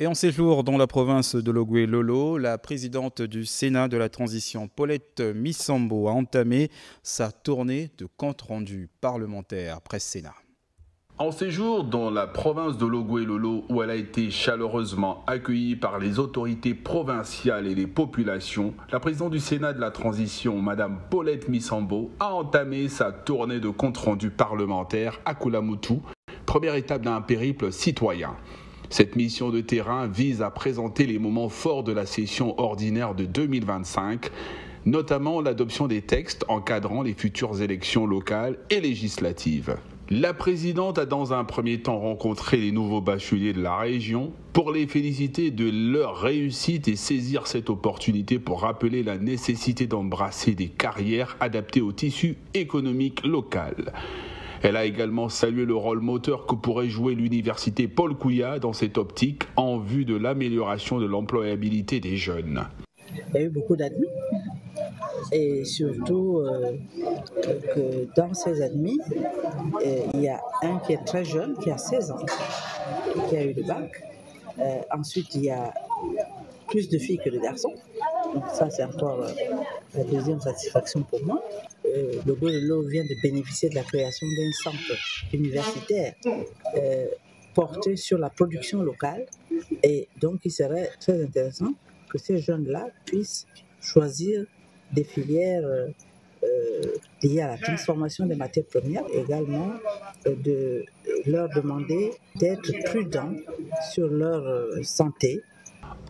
Et en séjour dans la province de Logoué-Lolo, la présidente du Sénat de la transition, Paulette Missambo, a entamé sa tournée de compte-rendu parlementaire Presse Sénat. En séjour dans la province de Logoué-Lolo, où elle a été chaleureusement accueillie par les autorités provinciales et les populations, la présidente du Sénat de la transition, Madame Paulette Missambo, a entamé sa tournée de compte-rendu parlementaire à Koulamoutou, première étape d'un périple citoyen. Cette mission de terrain vise à présenter les moments forts de la session ordinaire de 2025, notamment l'adoption des textes encadrant les futures élections locales et législatives. La présidente a dans un premier temps rencontré les nouveaux bacheliers de la région pour les féliciter de leur réussite et saisir cette opportunité pour rappeler la nécessité d'embrasser des carrières adaptées au tissu économique local. Elle a également salué le rôle moteur que pourrait jouer l'université Paul Kouya dans cette optique en vue de l'amélioration de l'employabilité des jeunes. Il y a eu beaucoup d'admis et surtout que dans ces admis, il y a un qui est très jeune, qui a 16 ans, qui a eu le bac. Ensuite, il y a plus de filles que de garçons. Donc ça, c'est encore la deuxième satisfaction pour moi. Le Logoué-Lolo vient de bénéficier de la création d'un centre universitaire porté sur la production locale. Et donc, il serait très intéressant que ces jeunes-là puissent choisir des filières liées à la transformation des matières premières, également de leur demander d'être prudents sur leur santé.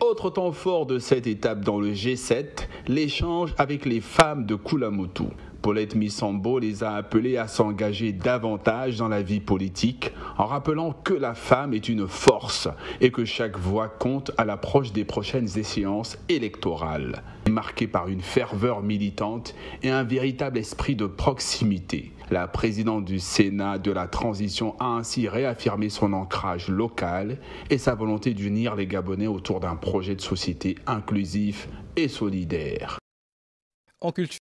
Autre temps fort de cette étape dans le G7, l'échange avec les femmes de Koulamoutou. Paulette Missambo les a appelées à s'engager davantage dans la vie politique en rappelant que la femme est une force et que chaque voix compte à l'approche des prochaines échéances électorales. Marquée par une ferveur militante et un véritable esprit de proximité, la présidente du Sénat de la transition a ainsi réaffirmé son ancrage local et sa volonté d'unir les Gabonais autour d'un projet de société inclusif et solidaire. En culture.